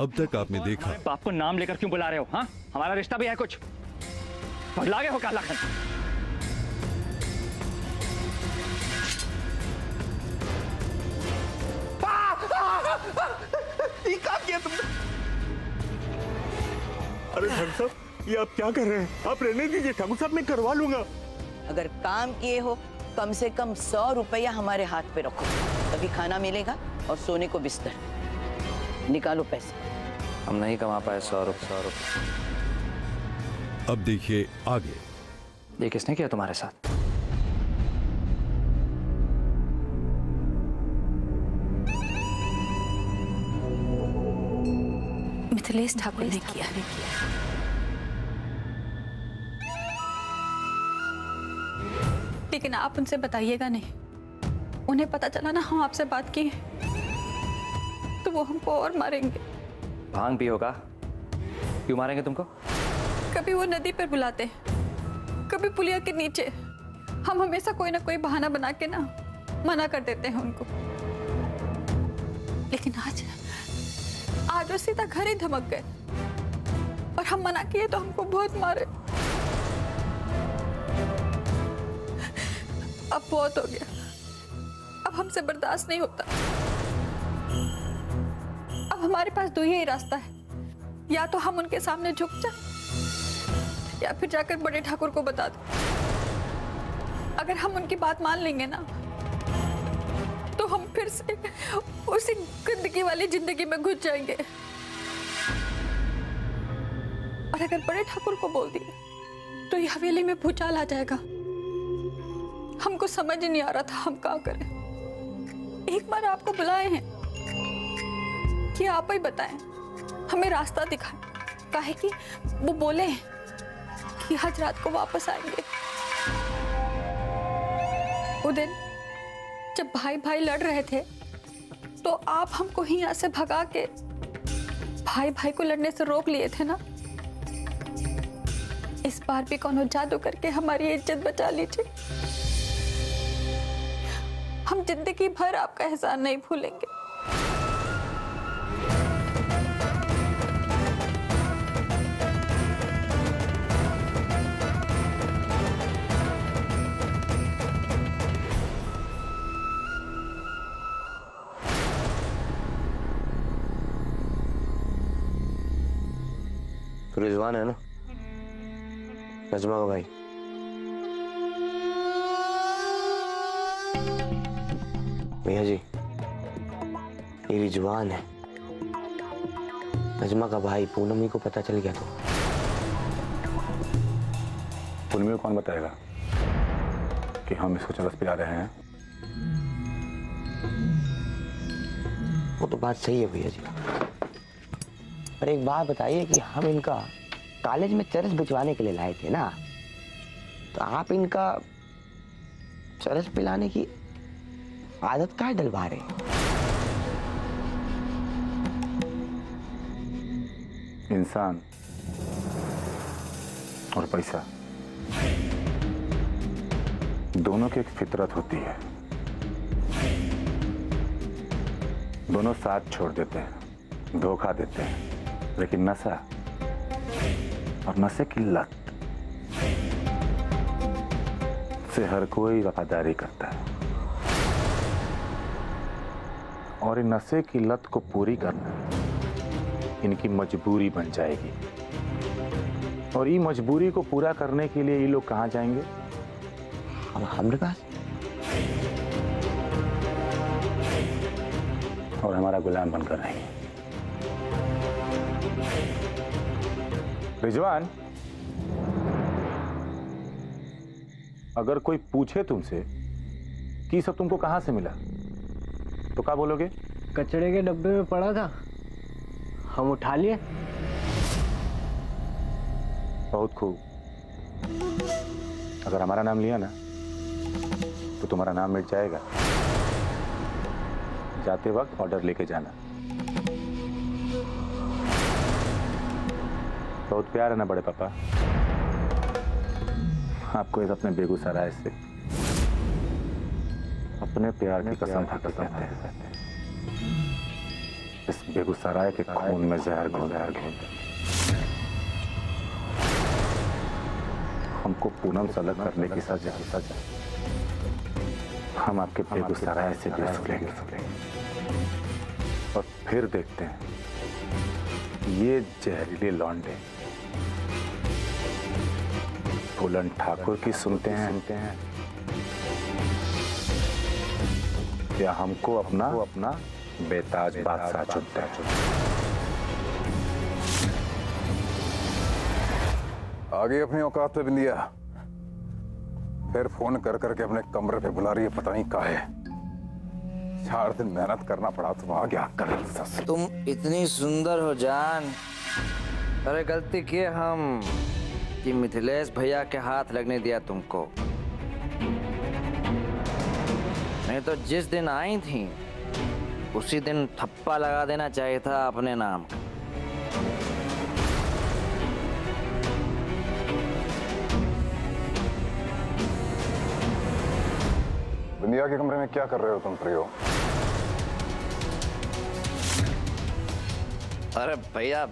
अब तक आपने देखा। बाप को नाम लेकर क्यों बुला रहे हो? हाँ, हमारा रिश्ता भी है कुछ। पगला गए हो काला खन? क्या किया तुमने? अरे ठाकुर साहब, ये आप क्या कर रहे हैं? आप रहने दीजिए ठाकुर साहब, मैं करवा लूंगा। अगर काम किए हो कम से कम 100 रुपया हमारे हाथ पे रखो, तभी खाना मिलेगा और सोने को बिस्तर। निकालो पैसे। हम नहीं कमा पाए 100 रुपये। अब देखिए आगे। ये किसने किया तुम्हारे साथ? मिथिलेश ठाकुर ने किया। लेकिन आप उनसे बताइएगा नहीं। उन्हें पता चला ना हम आपसे बात की तो वो हमको और मारेंगे। भांग पियो का? क्यों मारेंगे तुमको? कभी वो नदी पर बुलाते, कभी पुलिया के नीचे। हम हमेशा कोई ना कोई बहाना बना के ना मना कर देते हैं उनको। लेकिन आज वो सीधा घर ही धमक गए और हम मना किए तो हमको बहुत मारे। अब बहुत हो गया, अब हमसे बर्दाश्त नहीं होता। अब हमारे पास दो ही रास्ता है, या तो हम उनके सामने झुक जाएं या फिर जाकर बड़े ठाकुर को बता दें। अगर हम उनकी बात मान लेंगे ना तो हम फिर से उसी गंदगी वाली जिंदगी में घुस जाएंगे। और अगर बड़े ठाकुर को बोल दिए तो ये हवेली में भूचाल आ जाएगा। हमको समझ ही नहीं आ रहा था हम क्या करें। एक बार आपको बुलाए हैं कि आप ही बताएं, हमें रास्ता दिखाएं। काहे कि वो बोले हैं कि आज रात को वापस आएंगे। वो दिन जब भाई भाई लड़ रहे थे तो आप हमको ही यहाँ से भगा के भाई भाई को लड़ने से रोक लिए थे ना। इस बार भी कौनो जादू करके हमारी इज्जत बचा लीजिए। हम जिंदगी भर आपका एहसान नहीं भूलेंगे। तो रिजवान है ना, नजमा का भाई। भैया जी, ये रिजवान है, नजमा का भाई। पूनमी को पता चल गया तो पूनमी को कौन बताएगा कि हम इसको चरस पिला रहे हैं? वो तो बात सही है भैया जी, पर एक बात बताइए कि हम इनका कॉलेज में चरस भिजवाने के लिए लाए थे ना, तो आप इनका चरस पिलाने की आदत क्या डलवा रहे? इंसान और पैसा दोनों की एक फितरत होती है। दोनों साथ छोड़ देते हैं, धोखा देते हैं, लेकिन नशा और नशे की लत से हर कोई वफादारी करता है। और इन नशे की लत को पूरी करना इनकी मजबूरी बन जाएगी। और ये मजबूरी को पूरा करने के लिए ये लोग कहाँ जाएंगे? हमारे पास। और हमारा गुलाम बनकर रहेंगे। रिजवान, अगर कोई पूछे तुमसे कि सब तुमको कहां से मिला तो क्या बोलोगे? कचड़े के डब्बे में पड़ा था, हम उठा लिए। बहुत खूब। अगर हमारा नाम लिया ना तो तुम्हारा नाम मिट जाएगा। जाते वक्त ऑर्डर लेके जाना। बहुत प्यार है ना बड़े पापा आपको इस अपने बेगूसराय से। अपने प्यार की कसम खाते हैं। इस बेगूसराय के खून में जहर घोल हमको पूनम से अलग करने की सजा हम आपके बेगूसराय से दूर लेंगे और फिर देखते हैं ये जहरीले लौंडे फूलन ठाकुर की सुनते हैं या हमको अपना बेताज बादशाह चुनते हैं। आगे अपनी औकात पे बिंदिया फिर फोन कर करके अपने कमरे पे बुला रही है, पता नहीं काहे। 4 दिन मेहनत करना पड़ा, तुम आ गया कर सस। तुम इतनी सुंदर हो जान। अरे गलती की हम कि मिथिलेश भैया के हाथ लगने दिया तुमको, नहीं तो जिस दिन आई थी उसी दिन थप्पा लगा देना चाहिए था अपने नाम का। बिंदिया के कमरे में क्या कर रहे हो तुम प्रियो? अरे भैया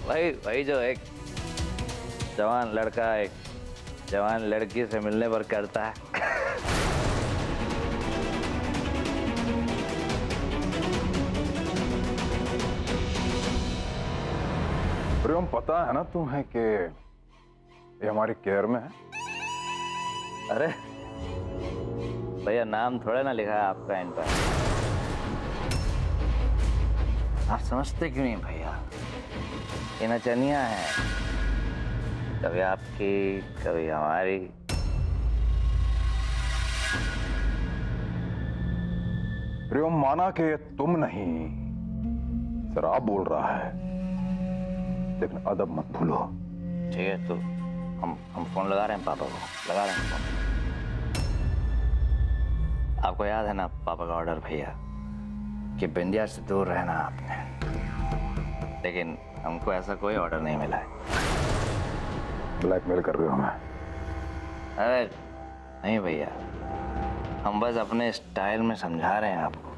वही जो एक जवान लड़का एक जवान लड़की से मिलने पर करता है। प्रियो पता है ना तुम्हें कि ये हमारी केयर में है। अरे भैया नाम थोड़ा ना लिखा है आपका इन पर। आप समझते क्यों नहीं भैया? ये नचनिया है, कभी आपकी कभी हमारी। प्रियो माना कि तुम नहीं शराब बोल रहा है, लेकिन अदब मत भूलो। ठीक है तो हम फोन लगा रहे हैं पापा को, लगा रहे हैं फोन। आपको याद है ना पापा का ऑर्डर भैया कि बिंदिया से दूर रहना आपने, लेकिन हमको ऐसा कोई ऑर्डर नहीं मिला है। ब्लैकमेल कर रहे हो हमें? अरे नहीं भैया, हम बस अपने स्टाइल में समझा रहे हैं आपको।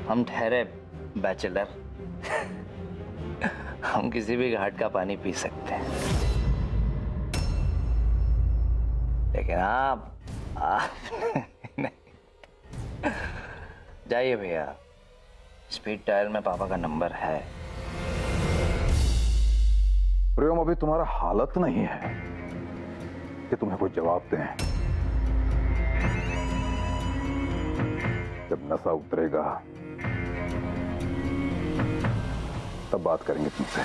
हम ठहरे बैचलर हम किसी भी घाट का पानी पी सकते हैं, लेकिन आप नहीं। जाइए भैया, स्पीड डायल में पापा का नंबर है। प्रियम अभी तुम्हारा हालत नहीं है कि तुम्हें कोई जवाब दें। जब नशा उतरेगा तब बात करेंगे तुमसे।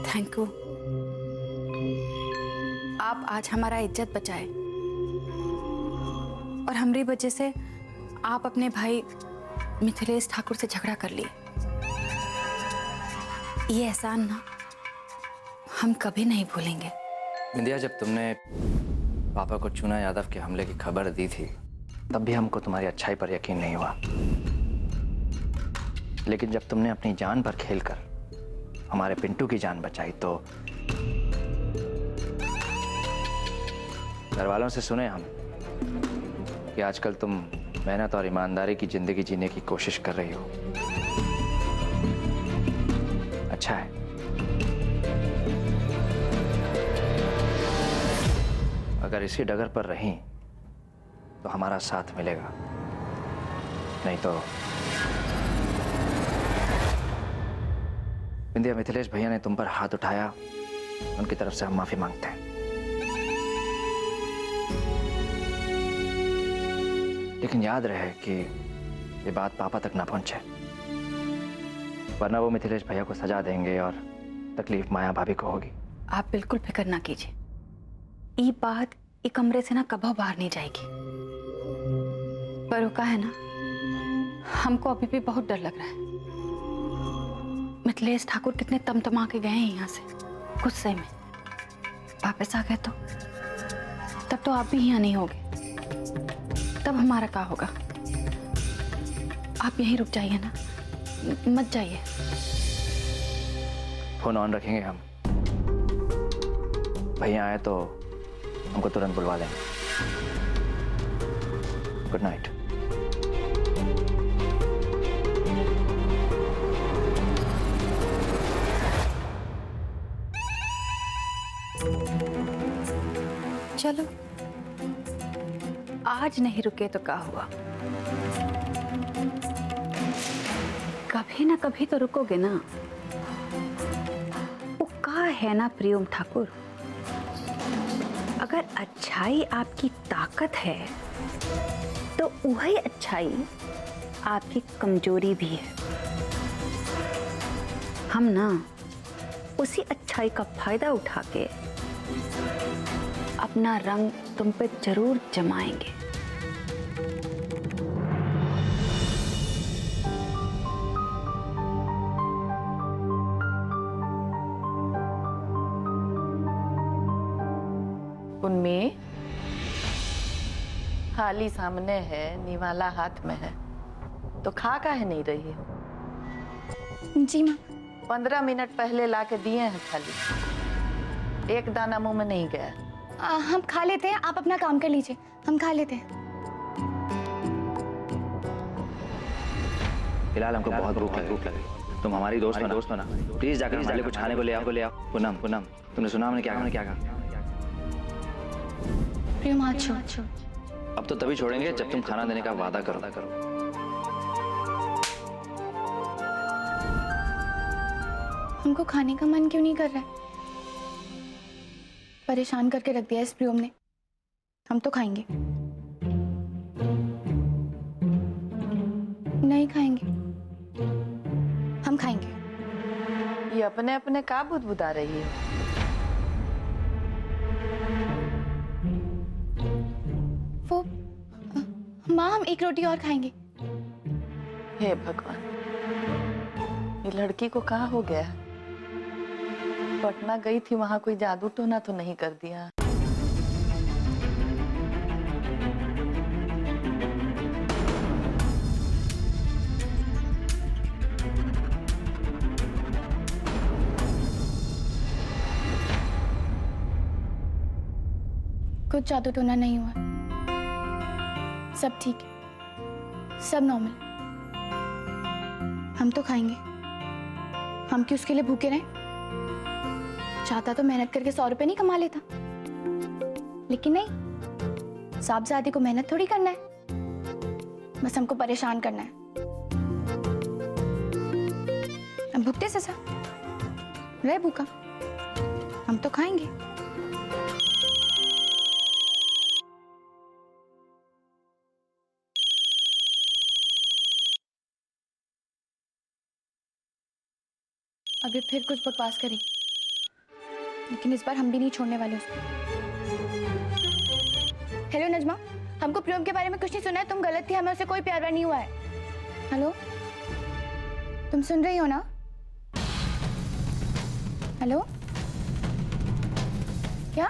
Thank you. आप आज हमारा इज्जत बचाए और हमारी वजह से आप अपने भाई मिथिलेश ठाकुर से झगड़ा कर लिए। ये एहसान ना हम कभी नहीं भूलेंगे। बिंदिया, जब तुमने पापा को चुना यादव के हमले की खबर दी थी तब भी हमको तुम्हारी अच्छाई पर यकीन नहीं हुआ, लेकिन जब तुमने अपनी जान पर खेलकर हमारे पिंटू की जान बचाई तो घर वालों से सुने हम कि आजकल तुम मेहनत और ईमानदारी की जिंदगी जीने की कोशिश कर रही हो। अच्छा है। अगर इसी डगर पर रहीं तो हमारा साथ मिलेगा, नहीं तो बिंदिया, मिथिलेश भैया ने तुम पर हाथ उठाया, उनकी तरफ से हम माफी मांगते हैं। लेकिन याद रहे कि ये बात पापा तक ना पहुंचे, वरना वो मिथिलेश भैया को सजा देंगे और तकलीफ माया भाभी को होगी। आप बिल्कुल फिक्र ना कीजिए, ये बात ये कमरे से ना कभी बाहर नहीं जाएगी। पर रुका है ना, हमको अभी भी बहुत डर लग रहा है। मिथिलेश ठाकुर कितने तमतमा के गए हैं यहाँ से गुस्से में। वापस आ गए तो तब तो आप भी यहाँ नहीं होगे, तब हमारा क्या होगा? आप यहीं रुक जाइए ना, मत जाइए। फोन ऑन रखेंगे हम, भैया आए तो हमको तुरंत बुलवा देंगे। Good night. चलो, आज नहीं रुके तो क्या हुआ, कभी ना कभी तो रुकोगे ना। वो का है ना प्रियम ठाकुर, अगर अच्छाई आपकी ताकत है तो वही अच्छाई आपकी कमजोरी भी है। हम ना उसी अच्छाई का फायदा उठा के अपना रंग तुम पे जरूर जमाएंगे। उनमें थाली सामने है, निवाला हाथ में है, तो खा काहे नहीं रही हो? जी माँ। 15 मिनट पहले लाके दिए हैं थाली, एक दाना मुंह में नहीं गया। हम खा लेते हैं, आप अपना काम कर लीजिए, हम खा लेते हैं। फिलहाल हमको बहुत भूख लगी। तुम हमारी दोस्त हो ना, प्लीज जाकर हमारे लिए कुछ खाने को ले आओ। पूनम, तुमने सुना हमने क्या कहा? प्रियम हाथ छोड़। अब तो तभी छोड़ेंगे जब तुम खाना देने का वादा करो। हमको खाने का मन क्यों नहीं कर रहा है? परेशान करके रख दिया इस प्रियम ने। हम तो खाएंगे। नहीं खाएंगे, हम खाएंगे। ये अपने अपने का बुदबुदा रही है। वो माँ, हम एक रोटी और खाएंगे। हे भगवान, ये लड़की को कहाँ हो गया? पटना गई थी, वहां कोई जादू टोना तो नहीं कर दिया? कुछ जादू टोना नहीं हुआ, सब ठीक है, सब नॉर्मल। हम तो खाएंगे, हम क्यों उसके लिए भूखे रहे? चाहता तो मेहनत करके 100 रुपए नहीं कमा लेता, लेकिन नहीं, साहबजादी को मेहनत थोड़ी करना है, बस हमको परेशान करना है। हम भूखते से रहे भूखा, हम तो खाएंगे। अभी फिर कुछ बकवास करी, लेकिन इस बार हम भी नहीं छोड़ने वाले उसको। हेलो नजमा, हमको प्रियम के बारे में कुछ नहीं सुना है, तुम गलत थी, हमें उससे कोई प्यार व्यार नहीं हुआ है। हेलो, तुम सुन रही हो ना? हेलो, क्या?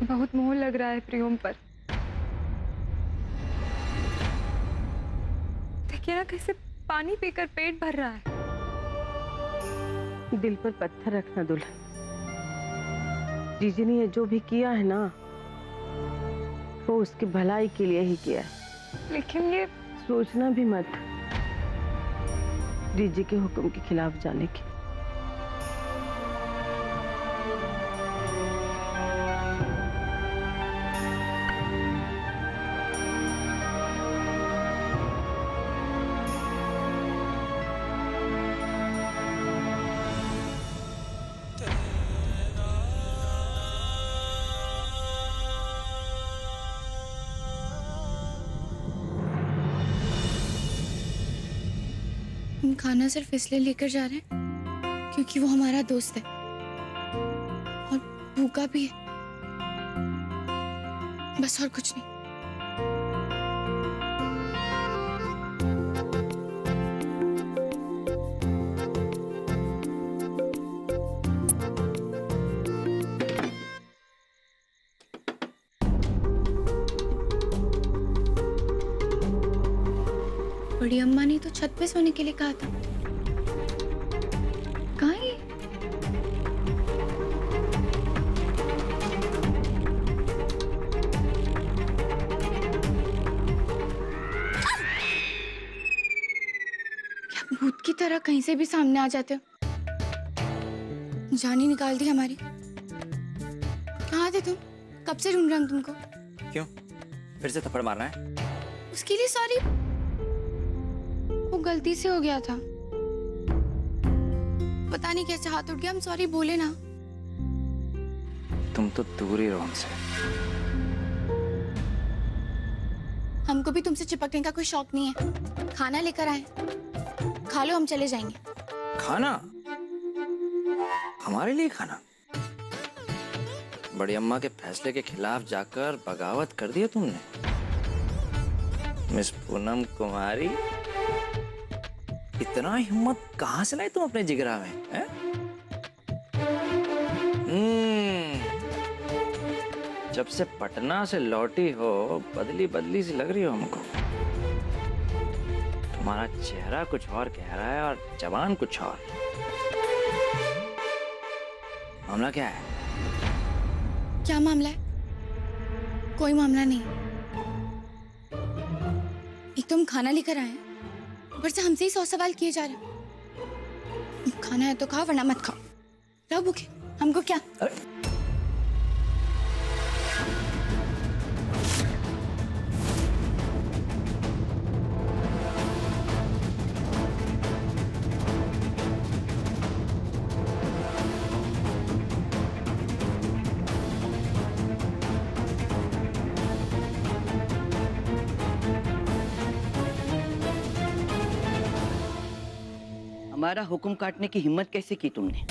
बहुत मोह लग रहा है प्रियम पर। देखिए ना कैसे पानी पीकर पेट भर रहा है। दिल पर पत्थर रखना दुल्हन, जीजी ने ये जो भी किया है ना, वो उसकी भलाई के लिए ही किया है। लेकिन ये सोचना भी मत जीजी के हुक्म के खिलाफ जाने की। हम खाना सिर्फ इसलिए लेकर जा रहे हैं क्योंकि वो हमारा दोस्त है और भूखा भी है, बस और कुछ नहीं। बड़ी अम्मा ने तो छत पे सोने के लिए कहा था। कहाँ है ये? क्या भूत की तरह कहीं से भी सामने आ जाते हो? जान ही निकाल दी हमारी। कहाँ थे तुम? कब से ढूंढ रहा हूं तुमको। क्यों फिर से थप्पड़ मारना है? उसके लिए सॉरी, वो गलती से हो गया था। पता नहीं कैसे हाथ उठ गया, हम सॉरी बोले ना। तुम तो दूर ही रहो हमसे। हमको भी तुमसे चिपकने का कोई शौक नहीं है। खाना लेकर आए, खा लो, हम चले जाएंगे। खाना? हमारे लिए खाना? बड़ी अम्मा के फैसले के खिलाफ जाकर बगावत कर दिया तुमने। मिस पूनम कुमारी, इतना हिम्मत कहाँ से लाई तुम अपने जिगरा में? हैं? जब से पटना से लौटी हो बदली बदली सी लग रही हो हमको। तुम्हारा चेहरा कुछ और कह रहा है और जबान कुछ और। मामला क्या है? क्या मामला है? कोई मामला नहीं। एक तो हम खाना लेकर आए हैं, ऊपर से हमसे ही 100 सवाल किए जा रहे हैं। खाना है तो खाओ वरना मत खाओ। रहो भूखे, हमको क्या। हमारा हुक्म काटने की हिम्मत कैसे की तुमने?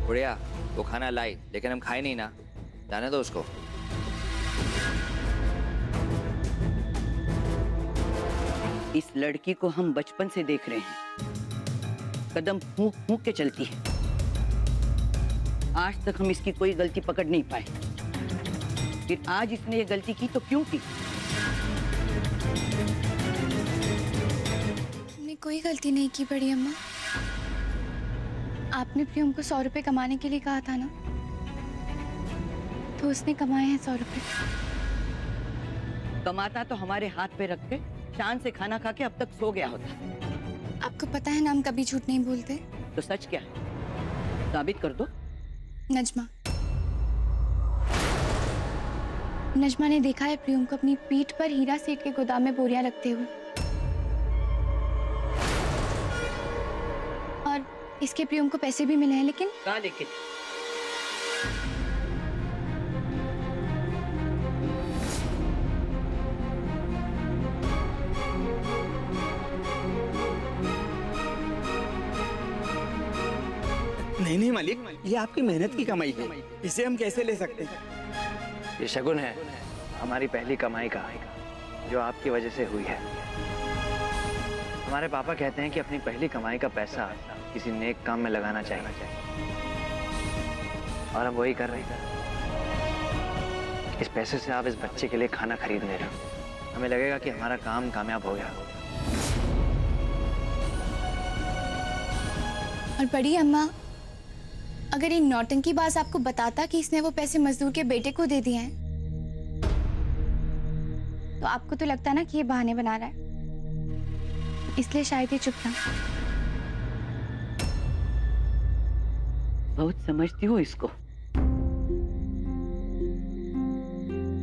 बुढ़िया वो खाना लाई, लेकिन हम खाए नहीं ना। जाने दो उसको। इस लड़की को हम बचपन से देख रहे हैं, कदम फूंक फूंक के चलती है। आज तक हम इसकी कोई गलती पकड़ नहीं पाए, फिर आज इसने ये गलती की तो क्यों की? कोई गलती नहीं की बड़ी अम्मा। आपने प्रियम को 100 रुपए कमाने के लिए कहा था ना, तो उसने कमाए हैं 100 रुपए। कमाता तो हमारे हाथ पे रख के शान से खाना खा के अब तक सो गया होता। आपको पता है ना हम कभी झूठ नहीं बोलते। तो सच क्या है? साबित कर दो। नजमा ने देखा है प्रियम को अपनी पीठ पर हीरा सेठ के गोदाम में बोरियां रखते हुए। और इसके प्रियम को पैसे भी मिले हैं, लेकिन कहाँ लेकिन? नहीं मालिक, ये आपकी मेहनत की कमाई है, इसे हम कैसे ले सकते हैं? ये शगुन है हमारी पहली कमाई का, जो आपकी वजह से हुई है। हमारे पापा कहते हैं कि अपनी पहली कमाई का पैसा किसी नेक काम में लगाना चाहिए, और हम वही कर रहे हैं। इस पैसे से आप इस बच्चे के लिए खाना खरीद ले रहे हो। हमें लगेगा कि हमारा काम कामयाब हो गया। और बड़ी अम्मा, अगर ये नौटंकी बाज आपको बताता कि इसने वो पैसे मजदूर के बेटे को दे दिए हैं, तो आपको तो लगता ना कि ये बहाने बना रहा है, इसलिए शायद ये चुप था। बहुत समझती हो इसको।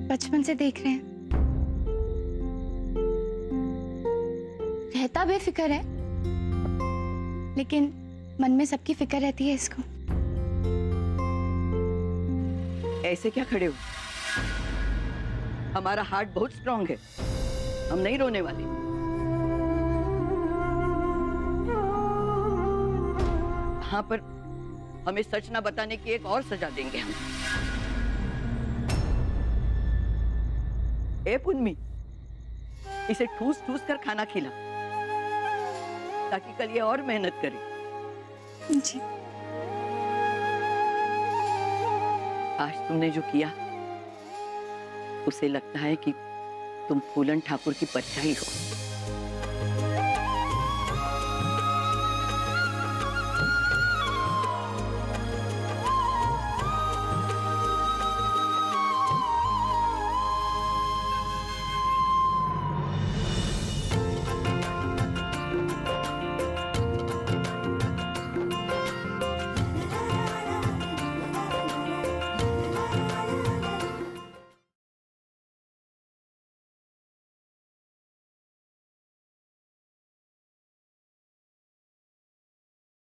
बचपन से देख रहे हैं, रहता बेफिक्र है, लेकिन मन में सबकी फिक्र रहती है इसको। ऐसे क्या खड़े हो? हमारा हार्ट बहुत स्ट्रांग है, हम नहीं रोने वाले। हाँ, पर हमें सच ना बताने की एक और सजा देंगे हम। ए पुन्नी, इसे ठूस ठूस कर खाना खिला, ताकि कल ये और मेहनत करे। जी। आज तुमने जो किया, उसे लगता है कि तुम फूलन ठाकुर की परछाई हो।